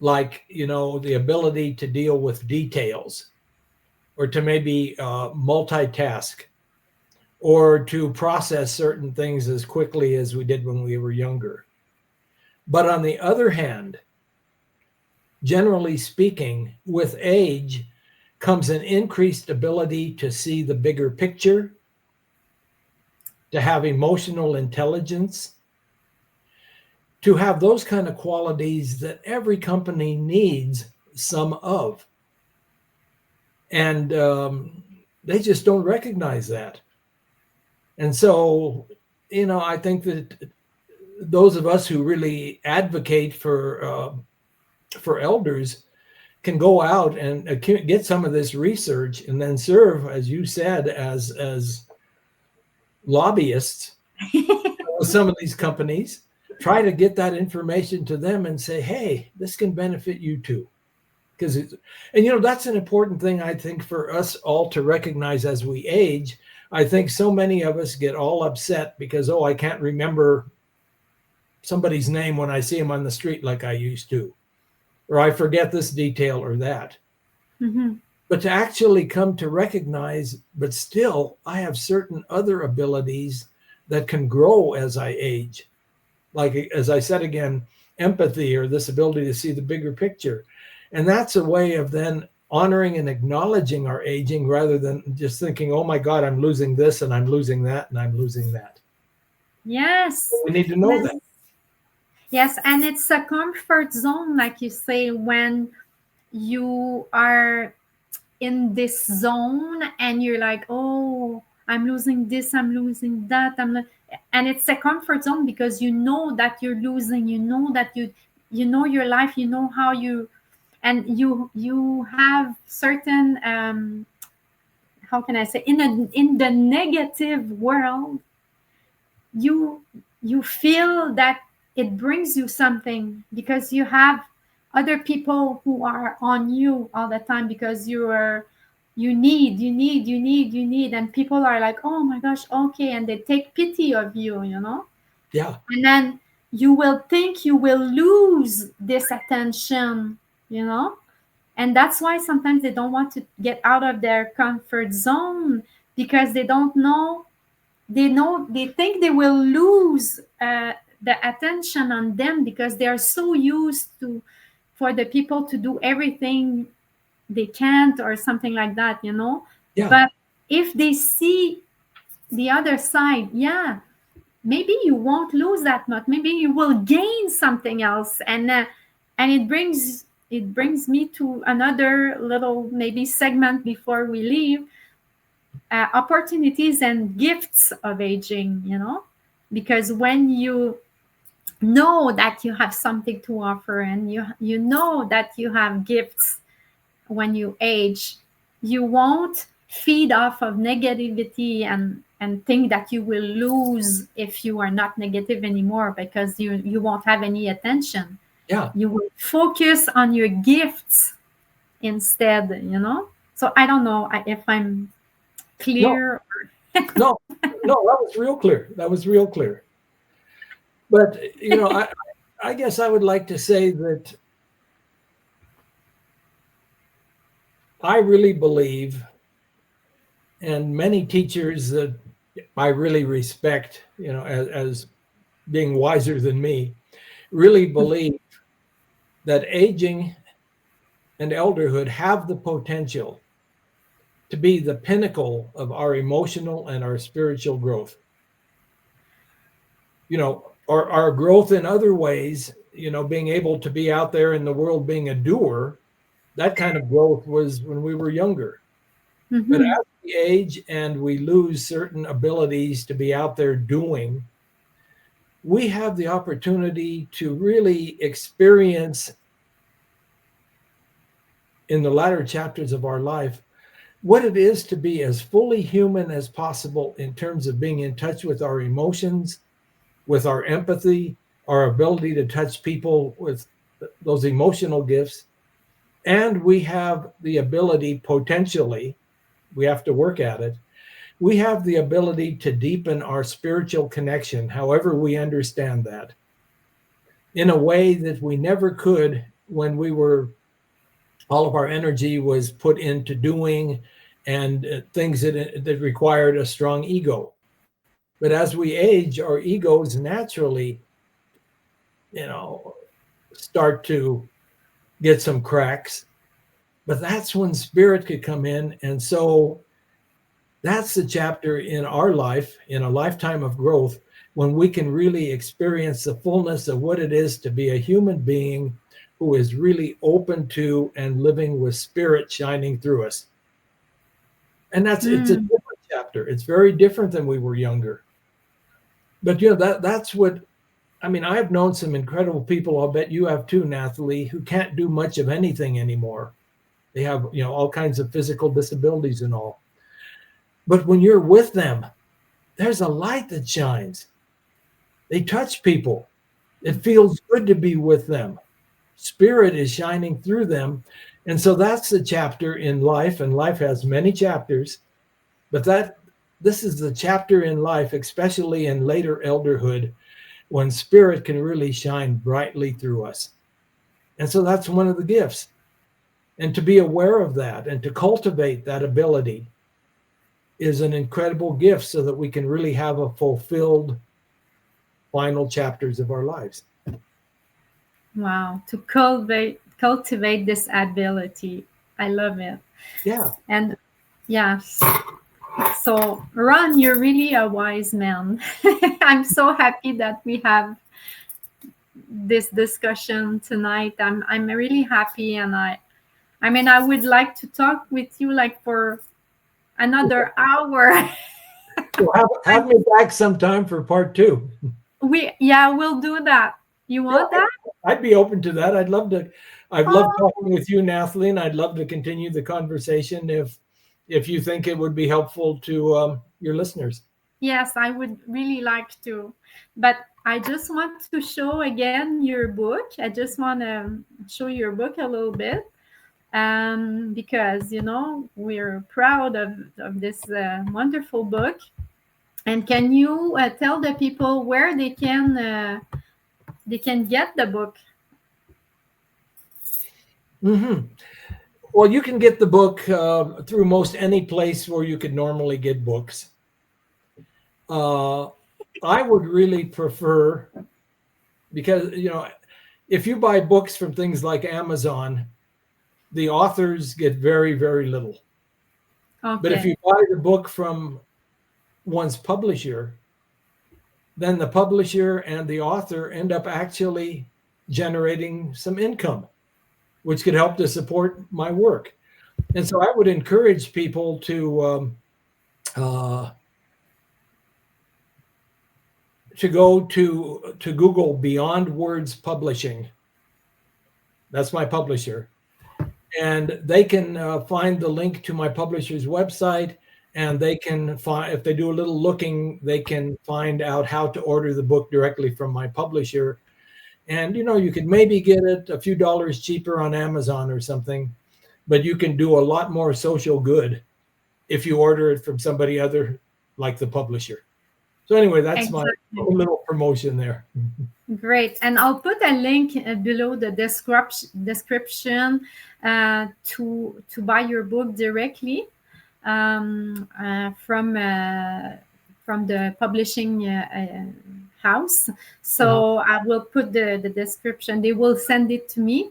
[SPEAKER 3] like the ability to deal with details, or to maybe multitask, or to process certain things as quickly as we did when we were younger. But on the other hand, generally speaking, with age comes an increased ability to see the bigger picture, to have emotional intelligence, to have those kind of qualities that every company needs some of. And they just don't recognize that. And so, I think that those of us who really advocate for elders can go out and get some of this research, and then serve, as you said, as lobbyists with some of these companies, try to get that information to them and say, hey, this can benefit you too. And that's an important thing, I think, for us all to recognize as we age. I think so many of us get all upset because, I can't remember somebody's name when I see them on the street like I used to, or I forget this detail or that.
[SPEAKER 2] Mm-hmm.
[SPEAKER 3] But to actually come to recognize, but still, I have certain other abilities that can grow as I age. Like, as I said again, empathy, or this ability to see the bigger picture. And that's a way of then honoring and acknowledging our aging, rather than just thinking, oh my God, I'm losing this and I'm losing that and I'm losing that.
[SPEAKER 2] Yes.
[SPEAKER 3] We need to know
[SPEAKER 2] Yes.
[SPEAKER 3] that.
[SPEAKER 2] Yes, and it's a comfort zone, like you say, when you are in this zone and you're like, oh, I'm losing this, I'm losing that, and it's a comfort zone because you know that you're losing, you know that you know your life, you know how and you have certain how can I say, in the negative world, you feel that it brings you something because you have other people who are on you all the time, because you need, and people are like, oh my gosh, okay, and they take pity of you,
[SPEAKER 3] Yeah.
[SPEAKER 2] and then you will think you will lose this attention, and that's why sometimes they don't want to get out of their comfort zone, because they don't know, they think they will lose the attention on them, because they are so used to for the people to do everything they can't, or something like that,
[SPEAKER 3] Yeah.
[SPEAKER 2] but if they see the other side, yeah, maybe you won't lose that much, maybe you will gain something else. And it brings me to another little maybe segment before we leave, opportunities and gifts of aging, because when you know that you have something to offer, and you know that you have gifts when you age, you won't feed off of negativity and think that you will lose if you are not negative anymore, because you won't have any attention.
[SPEAKER 3] Yeah.
[SPEAKER 2] You will focus on your gifts instead, so I don't know if I'm clear.
[SPEAKER 3] No, that was real clear. That was real clear. But, I guess I would like to say that I really believe, and many teachers that I really respect, as being wiser than me, really believe that aging and elderhood have the potential to be the pinnacle of our emotional and our spiritual growth. our growth in other ways, being able to be out there in the world being a doer, that kind of growth was when we were younger. But
[SPEAKER 2] Mhm.
[SPEAKER 3] as we age and we lose certain abilities to be out there doing, we have the opportunity to really experience in the latter chapters of our life what it is to be as fully human as possible in terms of being in touch with our emotions, with our empathy, our ability to touch people with those emotional gifts. And we have the ability, potentially, we have to work at it. We have the ability to deepen our spiritual connection, however we understand that, in a way that we never could when we were, all of our energy was put into doing and things that required a strong ego. But as we age, our egos naturally, you know, start to get some cracks. But that's when spirit could come in. And so that's the chapter in our life, in a lifetime of growth, when we can really experience the fullness of what it is to be a human being who is really open to and living with spirit shining through us. And it's a
[SPEAKER 2] Mm.
[SPEAKER 3] different chapter. It's very different than we were younger. But that's what I mean. I've known some incredible people. I'll bet you have too, Nathalie, who can't do much of anything anymore. They have, all kinds of physical disabilities and all. But when you're with them, there's a light that shines. They touch people. It feels good to be with them. Spirit is shining through them. And so that's the chapter in life, and life has many chapters, but this is the chapter in life, especially in later elderhood, when spirit can really shine brightly through us. And so that's one of the gifts. And to be aware of that and to cultivate that ability is an incredible gift so that we can really have a fulfilled final chapters of our lives.
[SPEAKER 2] Wow, to cultivate this ability. I love it.
[SPEAKER 3] Yeah.
[SPEAKER 2] And yes. So, Ron, you're really a wise man. I'm so happy that we have this discussion tonight. I'm really happy, and I mean I would like to talk with you like for another hour.
[SPEAKER 3] Well, have me back sometime for part two.
[SPEAKER 2] We'll do that. You
[SPEAKER 3] Yeah,
[SPEAKER 2] want that?
[SPEAKER 3] I'd be open to that. I'd love to. I've loved
[SPEAKER 2] Oh,
[SPEAKER 3] talking with you, Nathalie, and I'd love to continue the conversation if you think it would be helpful to your listeners.
[SPEAKER 2] yes, I would really like to. But I just want to show again your book. I just want to show your book a little bit. Because we're proud of this wonderful book. And can you tell the people where they can get the book?
[SPEAKER 3] Mm-hmm. Well, you can get the book through most any place where you could normally get books. I would really prefer, because if you buy books from things like Amazon, the authors get very, very little. But if
[SPEAKER 2] Okay.
[SPEAKER 3] you buy the book from one's publisher, then the publisher and the author end up actually generating some income, which could help to support my work. And so I would encourage people uh, to go to Google Beyond Words Publishing. That's my publisher. And they can find the link to my publisher's website, and they can find, if they do a little looking, they can find out how to order the book directly from my publisher. And you could maybe get it a few dollars cheaper on Amazon or something, but you can do a lot more social good if you order it from somebody other like the publisher. So anyway, that's my
[SPEAKER 2] Exactly.
[SPEAKER 3] little promotion there.
[SPEAKER 2] Great. And I'll put a link below the description to buy your book directly from the publishing house. So I will put the description. They will send it to me.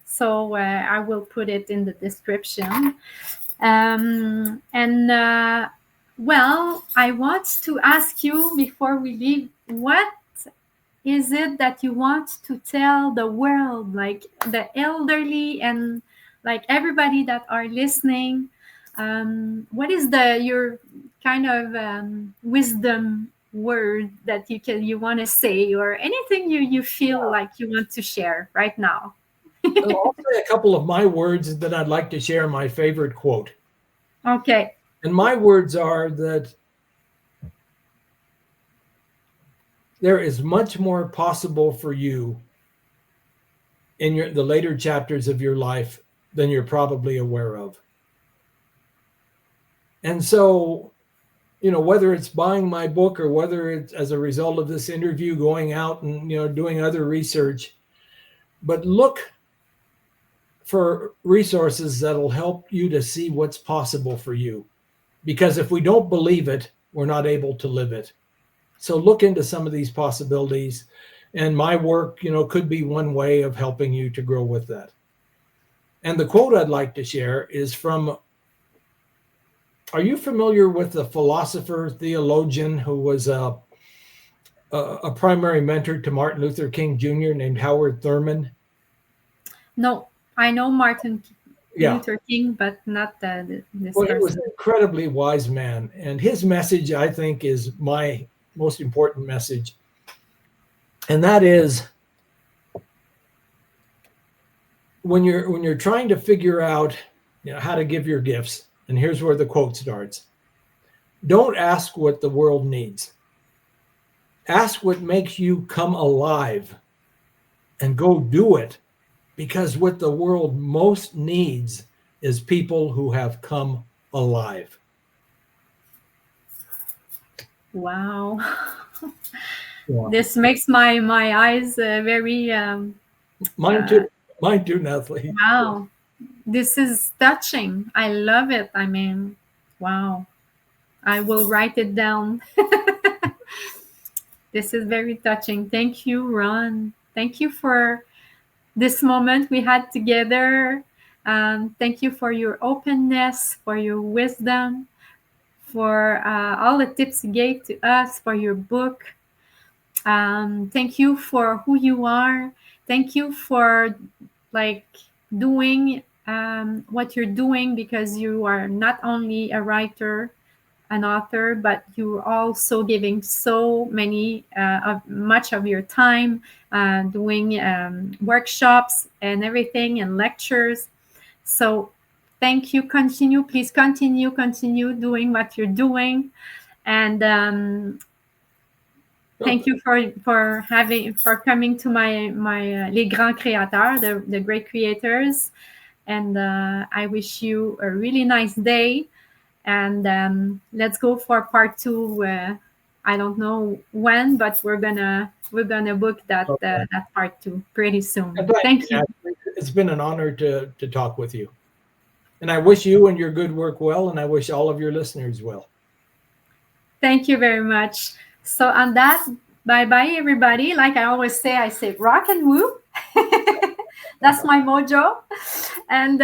[SPEAKER 2] So I will put it in the description. And Well, I want to ask you before we leave, what is it that you want to tell the world, like the elderly and like everybody that are listening? What is your kind of wisdom word that you want to say, or anything you feel like you want to share right now?
[SPEAKER 3] I'll say a couple of my words that I'd like to share, my favorite quote.
[SPEAKER 2] Okay.
[SPEAKER 3] And my words are that there is much more possible for you in the later chapters of your life than you're probably aware of. And so, whether it's buying my book or whether it's as a result of this interview, going out and, doing other research, but look for resources that'll help you to see what's possible for you. Because if we don't believe it, we're not able to live it. So look into some of these possibilities. And my work, could be one way of helping you to grow with that. And the quote I'd like to share is from, are you familiar with the philosopher, theologian who was a primary mentor to Martin Luther King Jr. named Howard Thurman?
[SPEAKER 2] No, I know Martin
[SPEAKER 3] Yeah.
[SPEAKER 2] Luther King, but not this
[SPEAKER 3] Well, he was
[SPEAKER 2] person.
[SPEAKER 3] an incredibly wise man. And his message, I think, is my most important message. And that is, when you're trying to figure out how to give your gifts, and here's where the quote starts. Don't ask what the world needs. Ask what makes you come alive, and go do it, because what the world most needs is people who have come alive.
[SPEAKER 2] Wow.
[SPEAKER 3] Yeah.
[SPEAKER 2] This makes my eyes very
[SPEAKER 3] Mine too, Nathalie.
[SPEAKER 2] wow. This is touching. I love it. I mean, wow. I will write it down. This is very touching. Thank you, Ron. Thank you for this moment we had together. Thank you for your openness, for your wisdom, for all the tips you gave to us, for your book. Thank you for who you are. Thank you for like doing what you're doing, because you are not only a writer, an author, but you're also giving so much of your time doing workshops and everything and lectures. So thank you. Please continue doing what you're doing. And thank you for coming to my Les GreatCreators, the Great Creators. And I wish you a really nice day. And let's go for part 2. I don't know when, but we're gonna book that that part 2 pretty soon. Thank you.
[SPEAKER 3] It's been an honor to talk with you. And I wish you and your good work well, and I wish all of your listeners well.
[SPEAKER 2] Thank you very much. So on that, bye-bye, everybody. Like I always say, I say rock and woo. That's my mojo. And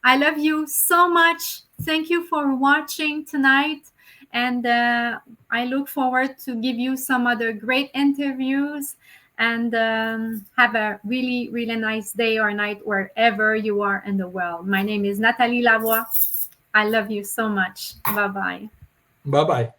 [SPEAKER 2] I love you so much. Thank you for watching tonight. And I look forward to give you some other great interviews. And have a really, really nice day or night wherever you are in the world. My name is Nathalie Lavoie. I love you so much. Bye-bye.
[SPEAKER 3] Bye-bye.